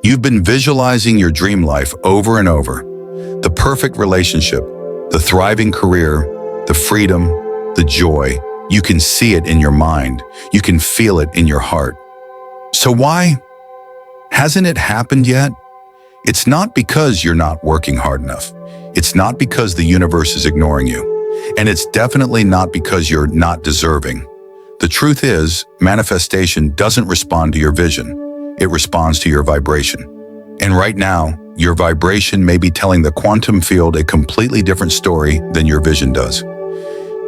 You've been visualizing your dream life over and over. The perfect relationship, the thriving career, the freedom, the joy. You can see it in your mind. You can feel it in your heart. So why hasn't it happened yet? It's not because you're not working hard enough. It's not because the universe is ignoring you. And it's definitely not because you're not deserving. The truth is, manifestation doesn't respond to your vision. It responds to your vibration. And right now, your vibration may be telling the quantum field a completely different story than your vision does.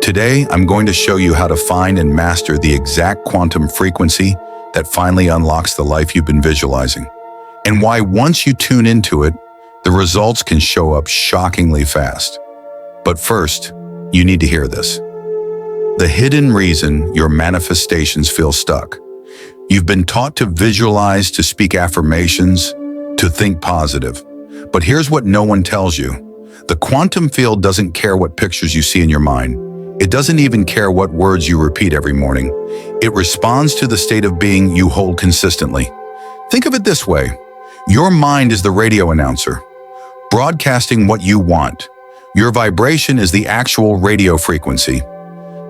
Today, I'm going to show you how to find and master the exact quantum frequency that finally unlocks the life you've been visualizing, and why once you tune into it, the results can show up shockingly fast. But first, you need to hear this. The hidden reason your manifestations feel stuck. You've been taught to visualize, to speak affirmations, to think positive. But here's what no one tells you. The quantum field doesn't care what pictures you see in your mind. It doesn't even care what words you repeat every morning. It responds to the state of being you hold consistently. Think of it this way. Your mind is the radio announcer, broadcasting what you want. Your vibration is the actual radio frequency,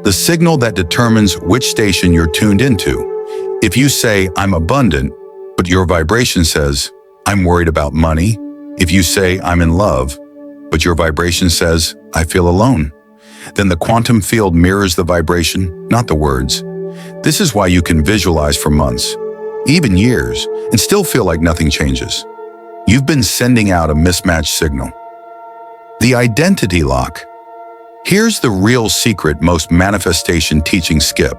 the signal that determines which station you're tuned into. If you say, I'm abundant, but your vibration says, I'm worried about money. If you say, I'm in love, but your vibration says, I feel alone, then the quantum field mirrors the vibration, not the words. This is why you can visualize for months, even years, and still feel like nothing changes. You've been sending out a mismatched signal. The identity lock. Here's the real secret most manifestation teachings skip.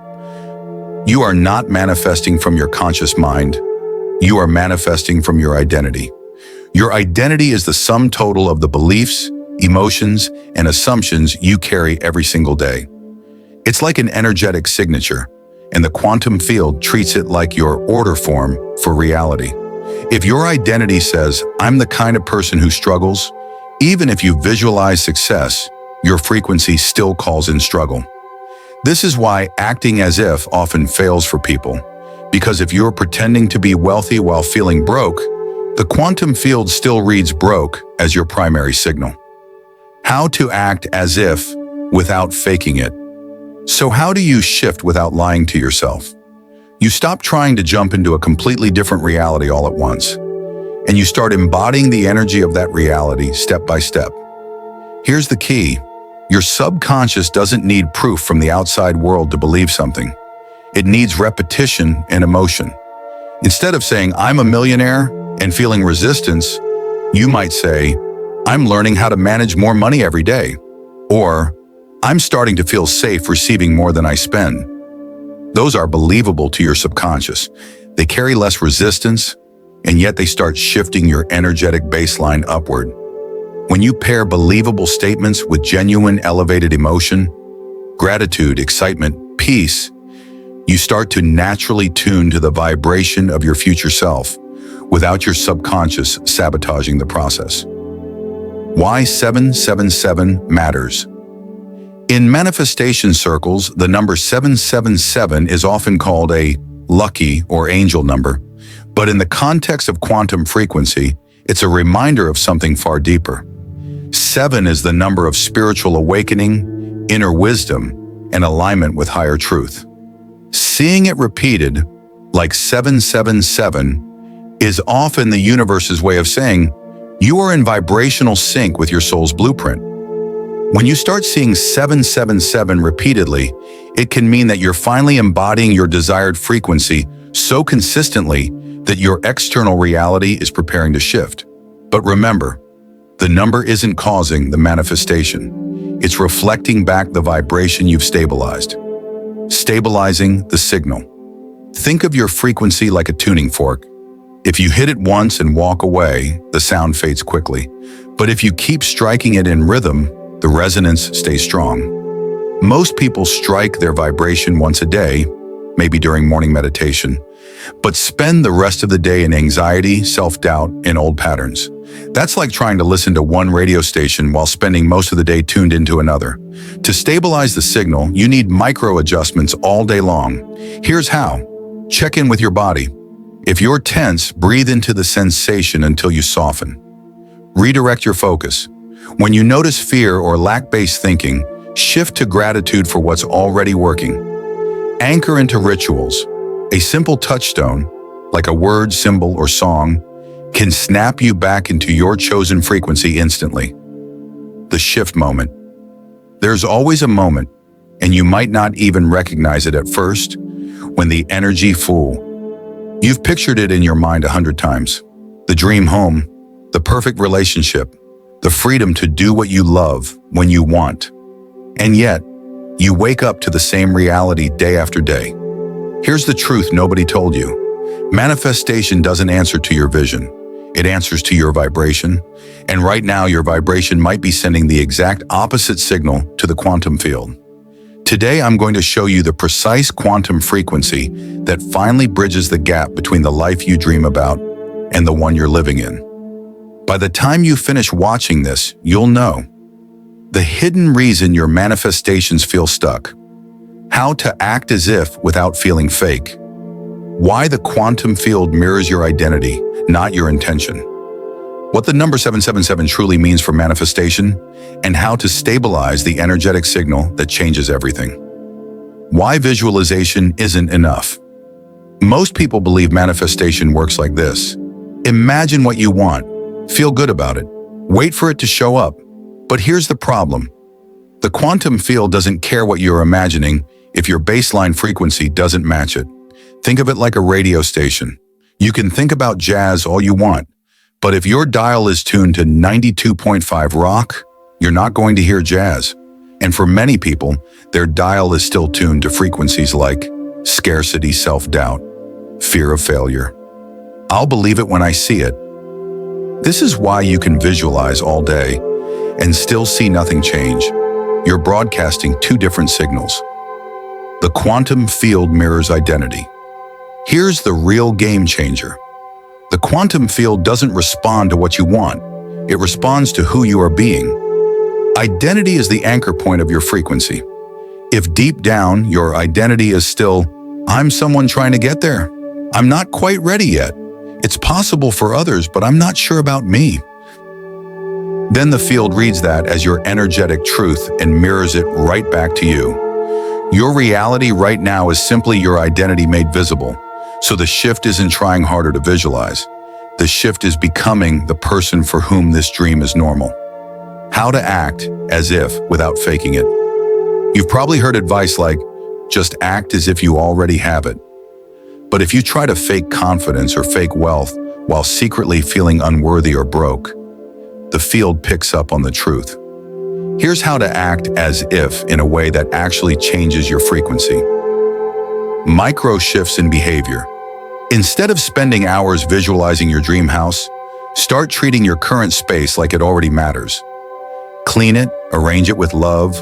You are not manifesting from your conscious mind. You are manifesting from your identity. Your identity is the sum total of the beliefs, emotions, and assumptions you carry every single day. It's like an energetic signature, and the quantum field treats it like your order form for reality. If your identity says, I'm the kind of person who struggles, even if you visualize success, your frequency still calls in struggle. This is why acting as if often fails for people. Because if you're pretending to be wealthy while feeling broke, the quantum field still reads broke as your primary signal. How to act as if without faking it. So how do you shift without lying to yourself? You stop trying to jump into a completely different reality all at once, and you start embodying the energy of that reality step by step. Here's the key. Your subconscious doesn't need proof from the outside world to believe something. It needs repetition and emotion. Instead of saying, I'm a millionaire, and feeling resistance, you might say, I'm learning how to manage more money every day. Or, I'm starting to feel safe receiving more than I spend. Those are believable to your subconscious. They carry less resistance, and yet they start shifting your energetic baseline upward. When you pair believable statements with genuine elevated emotion, gratitude, excitement, peace, you start to naturally tune to the vibration of your future self without your subconscious sabotaging the process. Why 777 matters. In manifestation circles, the number 777 is often called a lucky or angel number, but in the context of quantum frequency, it's a reminder of something far deeper. 7 is the number of spiritual awakening, inner wisdom, and alignment with higher truth. Seeing it repeated, like 777, is often the universe's way of saying, you are in vibrational sync with your soul's blueprint. When you start seeing 777 repeatedly, it can mean that you're finally embodying your desired frequency so consistently that your external reality is preparing to shift. But remember, the number isn't causing the manifestation. It's reflecting back the vibration you've stabilized. Stabilizing the signal. Think of your frequency like a tuning fork. If you hit it once and walk away, the sound fades quickly. But if you keep striking it in rhythm, the resonance stays strong. Most people strike their vibration once a day, maybe during morning meditation, but spend the rest of the day in anxiety, self-doubt, and old patterns. That's like trying to listen to one radio station while spending most of the day tuned into another. To stabilize the signal, you need micro adjustments all day long. Here's how. Check in with your body. If you're tense, breathe into the sensation until you soften. Redirect your focus. When you notice fear or lack-based thinking, shift to gratitude for what's already working. Anchor into rituals. A simple touchstone, like a word, symbol, or song, can snap you back into your chosen frequency instantly. The shift moment. There's always a moment, and you might not even recognize it at first, when the energy full. You've pictured it in your mind 100 times. The dream home, the perfect relationship, the freedom to do what you love when you want. And yet, you wake up to the same reality day after day. Here's the truth nobody told you. Manifestation doesn't answer to your vision. It answers to your vibration. And right now, your vibration might be sending the exact opposite signal to the quantum field. Today, I'm going to show you the precise quantum frequency that finally bridges the gap between the life you dream about and the one you're living in. By the time you finish watching this, you'll know the hidden reason your manifestations feel stuck, how to act as if without feeling fake, why the quantum field mirrors your identity, not your intention, what the number 777 truly means for manifestation, and how to stabilize the energetic signal that changes everything. Why visualization isn't enough. Most people believe manifestation works like this. Imagine what you want, feel good about it, wait for it to show up. But here's the problem. The quantum field doesn't care what you're imagining if your baseline frequency doesn't match it. Think of it like a radio station. You can think about jazz all you want, but if your dial is tuned to 92.5 rock, you're not going to hear jazz. And for many people, their dial is still tuned to frequencies like scarcity, self-doubt, fear of failure. I'll believe it when I see it. This is why you can visualize all day and still see nothing change. You're broadcasting two different signals. The quantum field mirrors identity. Here's the real game changer. The quantum field doesn't respond to what you want. It responds to who you are being. Identity is the anchor point of your frequency. If deep down your identity is still, I'm someone trying to get there, I'm not quite ready yet, it's possible for others, but I'm not sure about me, then the field reads that as your energetic truth and mirrors it right back to you. Your reality right now is simply your identity made visible. So the shift isn't trying harder to visualize. The shift is becoming the person for whom this dream is normal. How to act as if without faking it. You've probably heard advice like, just act as if you already have it. But if you try to fake confidence or fake wealth while secretly feeling unworthy or broke, the field picks up on the truth. Here's how to act as if in a way that actually changes your frequency. Micro shifts in behavior. Instead of spending hours visualizing your dream house, start treating your current space like it already matters. Clean it, arrange it with love,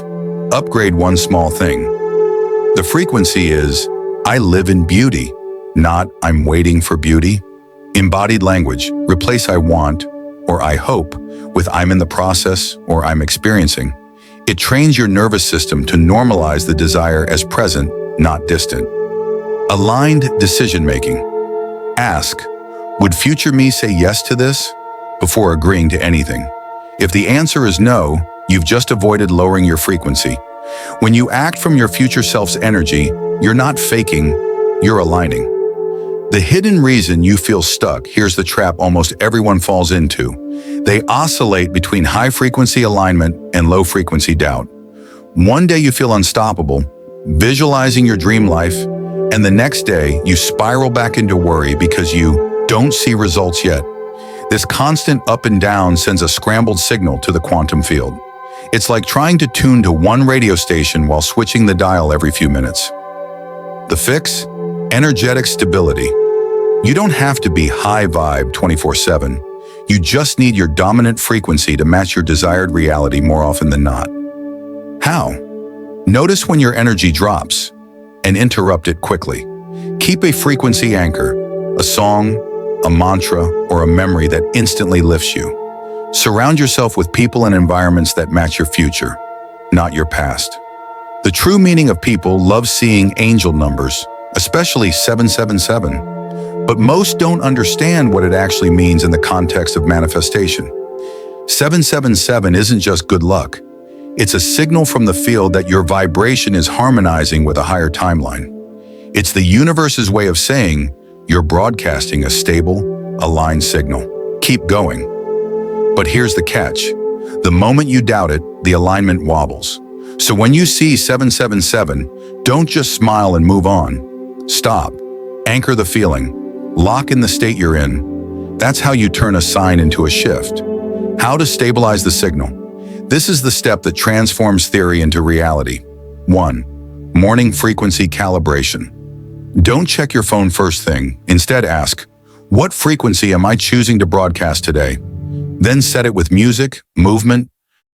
upgrade one small thing. The frequency is, I live in beauty, not I'm waiting for beauty. Embodied language, replace I want or I hope with I'm in the process or I'm experiencing. It trains your nervous system to normalize the desire as present, not distant. Aligned decision-making. Ask, would future me say yes to this? Before agreeing to anything. If the answer is no, you've just avoided lowering your frequency. When you act from your future self's energy, you're not faking, you're aligning. The hidden reason you feel stuck, here's the trap almost everyone falls into. They oscillate between high-frequency alignment and low-frequency doubt. One day you feel unstoppable, visualizing your dream life, and the next day you spiral back into worry because you don't see results yet. This constant up and down sends a scrambled signal to the quantum field. It's like trying to tune to one radio station while switching the dial every few minutes. The fix? Energetic stability. You don't have to be high vibe 24/7. You just need your dominant frequency to match your desired reality more often than not. How? Notice when your energy drops and interrupt it quickly. Keep a frequency anchor, a song, a mantra, or a memory that instantly lifts you. Surround yourself with people and environments that match your future, not your past. The true meaning of people love seeing angel numbers, especially 777. But most don't understand what it actually means in the context of manifestation. 777 isn't just good luck. It's a signal from the field that your vibration is harmonizing with a higher timeline. It's the universe's way of saying you're broadcasting a stable, aligned signal. Keep going. But here's the catch. The moment you doubt it, the alignment wobbles. So when you see 777, don't just smile and move on. Stop. Anchor the feeling. Lock in the state you're in. That's how you turn a sign into a shift. How to stabilize the signal. This is the step that transforms theory into reality. 1. Morning frequency calibration. Don't check your phone first thing. Instead ask, what frequency am I choosing to broadcast today? Then set it with music, movement,